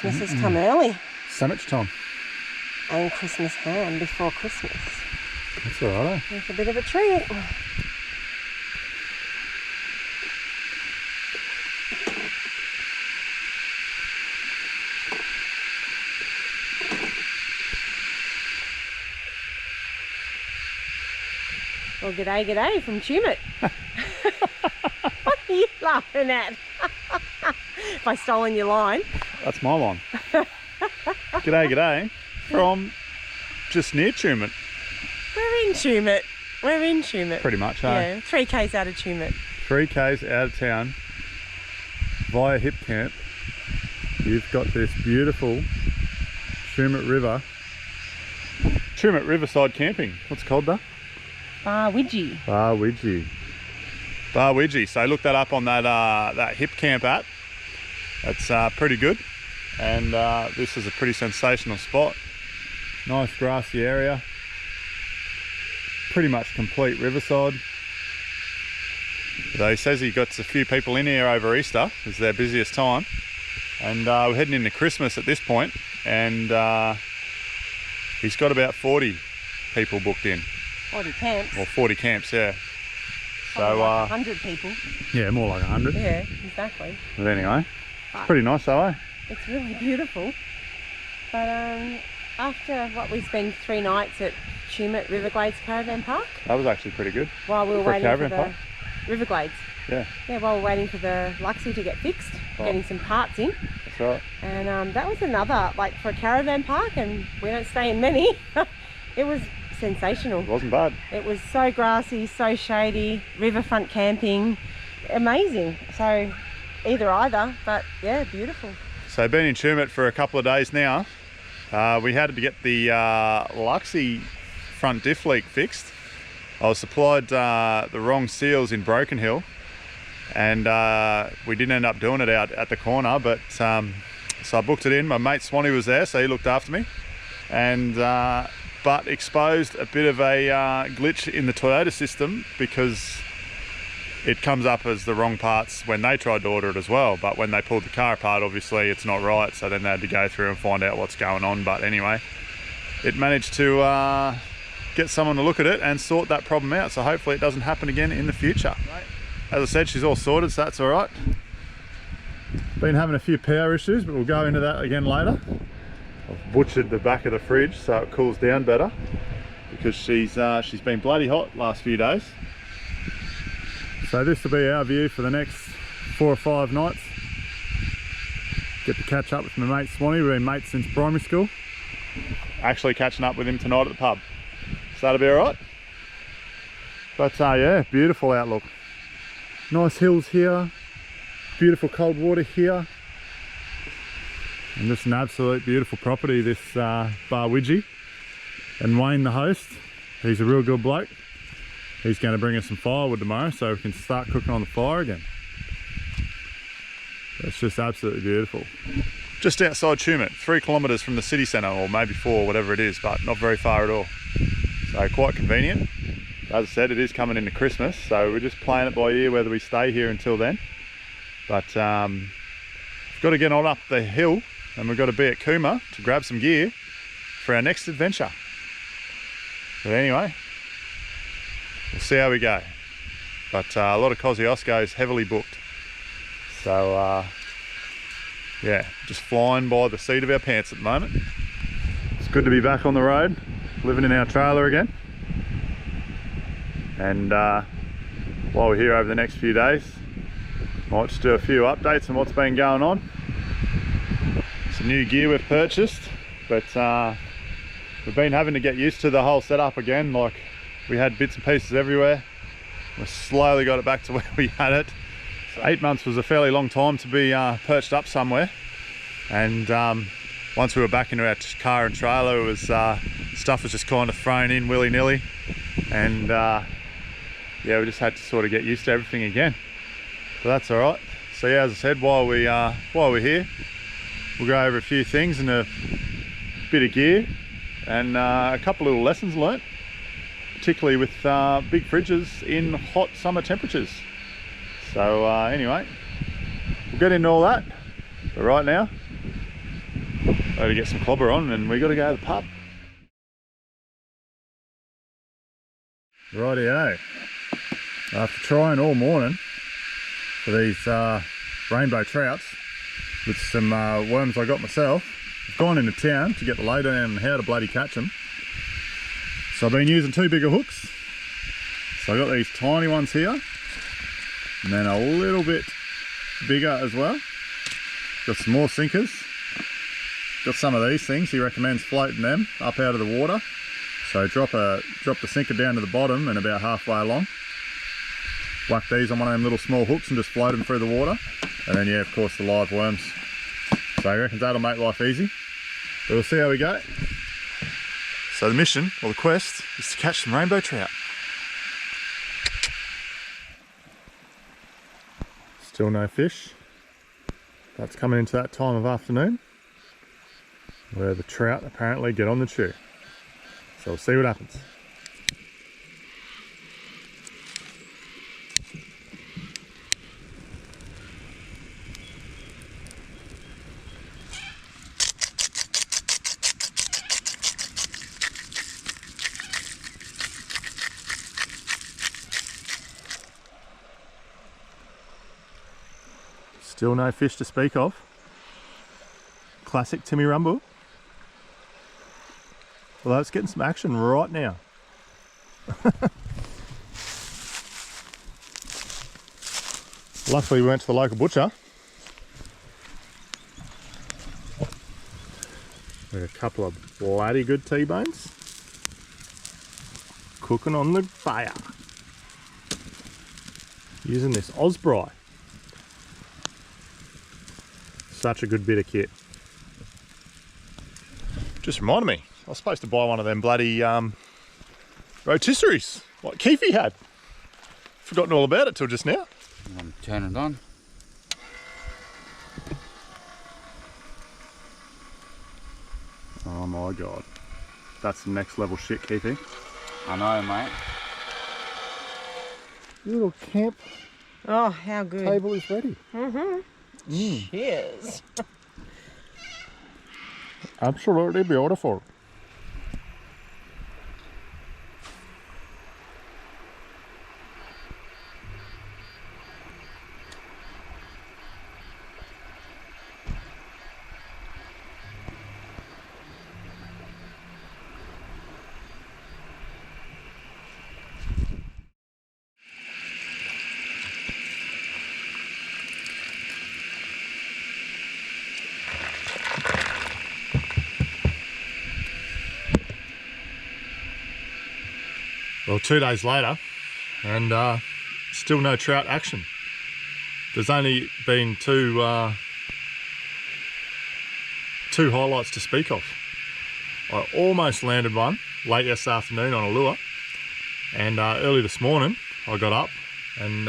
Christmas has come early. Sandwich time. And Christmas ham before Christmas. That's all right. It's a bit of a treat. Well, g'day from Tumut. What are you laughing at? Have I stolen your line? That's my line. G'day from just near Tumut. We're in Tumut. Pretty much, hey? Yeah, 3 k's out of Tumut. 3 k's out of town via Hipcamp. You've got this beautiful Tumut Riverside camping. What's it called though? Bahwidgee. Bahwidgee. So look that up on that Hipcamp app. It's pretty good, and this is a pretty sensational spot. Nice grassy area. Pretty much complete riverside. Though he says he got a few people in here over Easter. It's their busiest time, and we're heading into Christmas at this point, and he's got about 40 people booked in. 40 camps. Or 40 camps, yeah. So like 100 people. Yeah, more like 100. Yeah, exactly. But anyway, it's pretty nice though, eh? It's really beautiful. But after what we spent 3 nights at Tumut River Caravan Park. That was actually pretty good. While we were waiting for the Riverglades. Yeah. Yeah, while we're waiting for the Luxy to get fixed, getting some parts in. That's right. And that was another, like for a caravan park, and we don't stay in many, it was sensational. It wasn't bad. It was so grassy, so shady, riverfront camping, amazing. So either, but yeah, beautiful. So been in Tumut for a couple of days now. We had to get the Luxy front diff leak fixed. I was supplied the wrong seals in Broken Hill, and we didn't end up doing it out at the corner, but so I booked it in. My mate Swanny was there, so he looked after me, and but exposed a bit of a glitch in the Toyota system, because it comes up as the wrong parts when they tried to order it as well, but when they pulled the car apart, obviously it's not right, so then they had to go through and find out what's going on. But anyway, it managed to get someone to look at it and sort that problem out, so hopefully it doesn't happen again in the future. As I said, she's all sorted, so that's all right. Been having a few power issues, but we'll go into that again later. I've butchered the back of the fridge so it cools down better, because she's been bloody hot last few days. So this will be our view for the next 4 or 5 nights. Get to catch up with my mate Swanny. We've been mates since primary school. Actually catching up with him tonight at the pub, so that'll be all right. But yeah, beautiful outlook. Nice hills here, beautiful cold water here, and just an absolute beautiful property, this Bahwidgee. And Wayne, the host, he's a real good bloke. He's going to bring us some firewood tomorrow so we can start cooking on the fire again. It's just absolutely beautiful. Just outside Tumut, 3 kilometres from the city centre, or maybe 4, whatever it is, but not very far at all. So quite convenient. As I said, it is coming into Christmas, so we're just playing it by ear whether we stay here until then. But we've got to get on up the hill, and we've got to be at Cooma to grab some gear for our next adventure. But anyway, we'll see how we go. But a lot of Kosciuszko's heavily booked. So yeah, just flying by the seat of our pants at the moment. It's good to be back on the road, living in our trailer again. And while we're here over the next few days, might just do a few updates on what's been going on. Some new gear we've purchased, but we've been having to get used to the whole setup again. Like, we had bits and pieces everywhere. We slowly got it back to where we had it. So 8 months was a fairly long time to be perched up somewhere. And once we were back into our car and trailer, it was stuff was just kind of thrown in willy-nilly. And yeah, we just had to sort of get used to everything again. So that's all right. So yeah, as I said, while we're here, we'll go over a few things and a bit of gear, and a couple little lessons learnt, particularly with big fridges in hot summer temperatures. So anyway, we'll get into all that. But right now, So to get some clobber on, and we got to go to the pub. Rightio. After trying all morning for these rainbow trouts with some worms I got myself, I've gone into town to get the lowdown on how to bloody catch them. So I've been using two bigger hooks. So I got these tiny ones here, and then a little bit bigger as well. Got some more sinkers. Got some of these things. He recommends floating them up out of the water. So drop the sinker down to the bottom and about halfway along. Whack these on one of them little small hooks and just float them through the water. And then yeah, of course, the live worms. So I reckon that'll make life easy. But we'll see how we go. So the mission, or the quest, is to catch some rainbow trout. Still no fish. That's coming into that time of afternoon where the trout apparently get on the chew. So we'll see what happens. Still no fish to speak of. Classic Timmy Rumble. Although it's getting some action right now. Luckily we went to the local butcher. We got a couple of bloody good T-bones cooking on the fire. Using this Osprey. Such a good bit of kit. Just reminded me, I was supposed to buy one of them bloody rotisseries, like Keefe had. Forgotten all about it till just now. I'm turning it on. Oh my god. That's some next level shit, Keefe. I know, mate. Your little camp Oh, how good. table is ready. Cheers. Absolutely beautiful. Well, 2 days later, and still no trout action. There's only been two highlights to speak of. I almost landed one late yesterday afternoon on a lure, and early this morning I got up and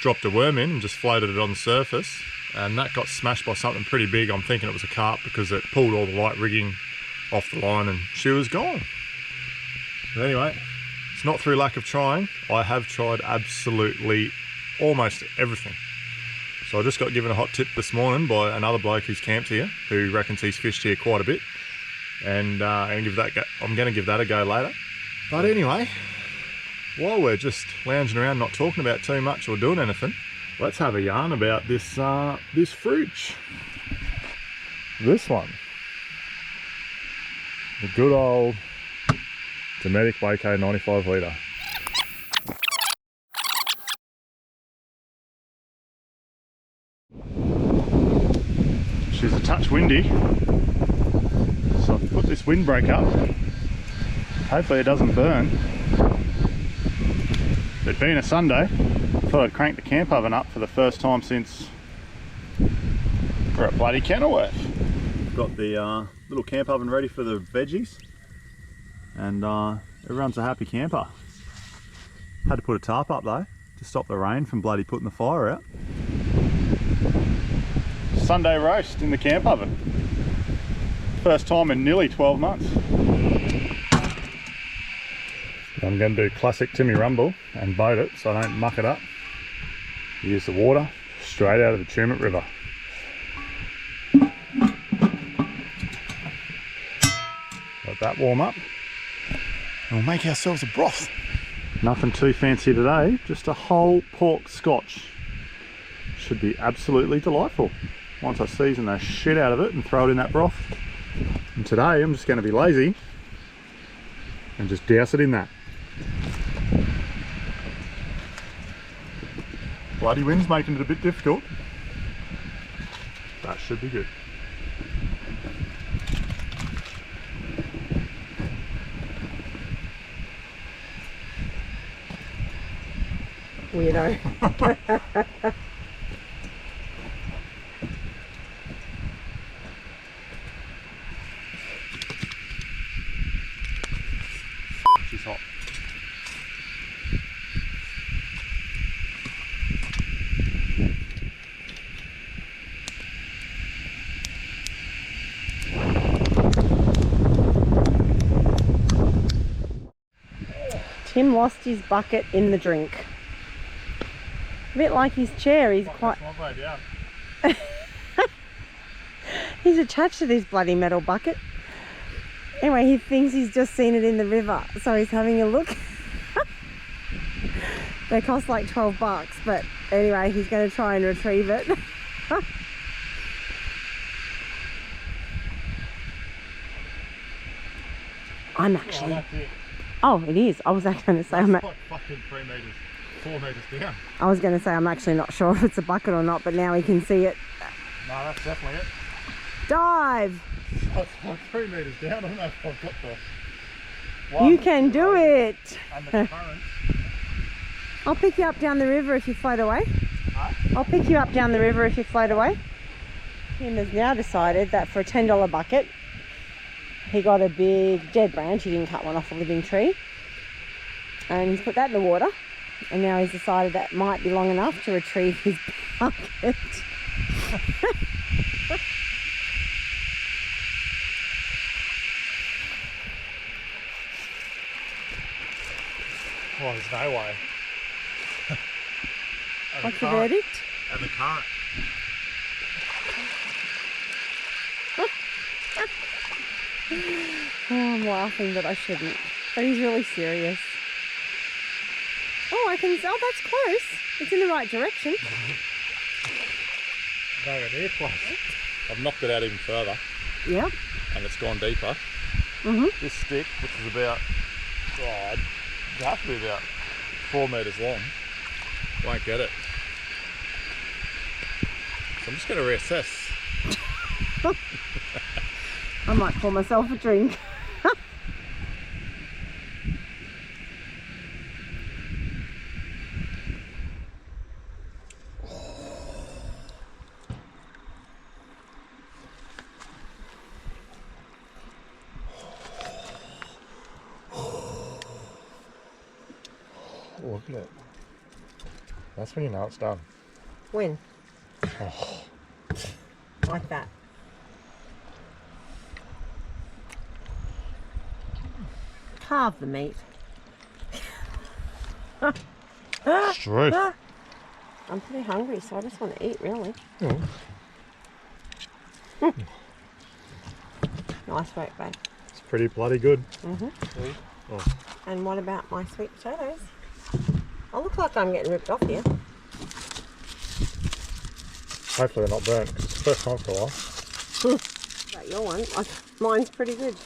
dropped a worm in and just floated it on the surface, and that got smashed by something pretty big. I'm thinking it was a carp because it pulled all the light rigging off the line and she was gone. But anyway, it's not through lack of trying. I have tried absolutely almost everything. So I just got given a hot tip this morning by another bloke who's camped here, who reckons he's fished here quite a bit, and I'm going to give that a go later. But anyway, while we're just lounging around not talking about too much or doing anything, let's have a yarn about this this fruit. This one, the good old Dometic Waco 95 litre. She's a touch windy, so I've put this windbreak up. Hopefully it doesn't burn. It being a Sunday, I thought I'd crank the camp oven up for the first time since we're at bloody Kenilworth. Got the little camp oven ready for the veggies, and everyone's a happy camper. Had to put a tarp up though to stop the rain from bloody putting the fire out. Sunday roast in the camp oven. First time in nearly 12 months. I'm going to do classic Timmy Rumble and boat it so I don't muck it up. Use the water straight out of the Tumut River. Let that warm up. And we'll make ourselves a broth. Nothing too fancy today, just a whole pork scotch. Should be absolutely delightful once I season the shit out of it and throw it in that broth. And today I'm just going to be lazy and just douse it in that. Bloody wind's making it a bit difficult. That should be good. Weirdo. She's hot. Tim lost his bucket in the drink. A bit like his chair, he's quite... He's attached to this bloody metal bucket. Anyway, he thinks he's just seen it in the river, so he's having a look. They cost like 12 bucks, but anyway, he's going to try and retrieve it. I'm actually... Oh, it is. I was actually going to say... It's like fucking 3 metres, 4 metres down. I was going to say I'm actually not sure if it's a bucket or not, but now he can see it. No, that's definitely it. Dive! It's like 3 metres down. I don't know if I've got the... You can do it! And the current. I'll pick you up down the river if you float away. Huh? I'll pick you up down the river if you float away. Tim has now decided that for a $10 bucket, he got a big dead branch. He didn't cut one off a living tree. And he's put that in the water. And now he's decided that might be long enough to retrieve his bucket. Oh, there's no way. What's the verdict? And the current. Oh, I'm laughing, but I shouldn't. But he's really serious. Oh, I can... Oh, that's close. It's in the right direction. Nowhere near close. I've knocked it out even further. Yep. And it's gone deeper. This stick, which is about... Oh, it'd have to be about 4 metres long. Won't get it. So I'm just going to reassess. I might pour myself a drink. Look at it. That's when you know it's done. When? Oh. Like that. Carve the meat. Straight. I'm pretty hungry, so I just want to eat, really. Nice work, babe. It's pretty bloody good. Oh. And what about my sweet potatoes? I look like I'm getting ripped off here. Hopefully they're not burnt, because it's the first time for a while. Is that your one? Mine's pretty good.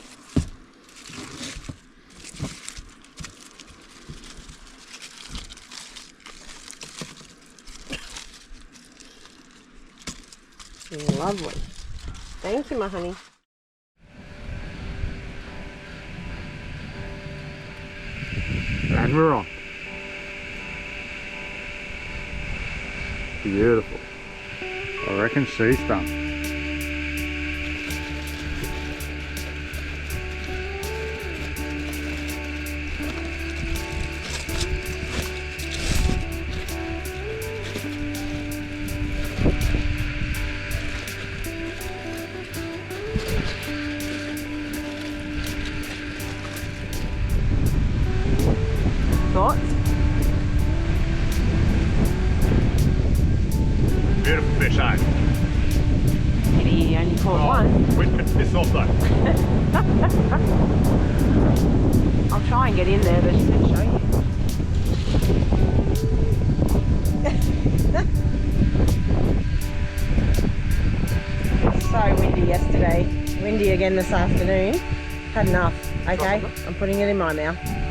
Lovely. Thank you, my honey. And we're on. Beautiful. I reckon she's done. Thoughts? Beautiful fish, eh? He only caught one. Wind picked this off though. again this afternoon. Had enough. Okay, I'm putting it in my mouth.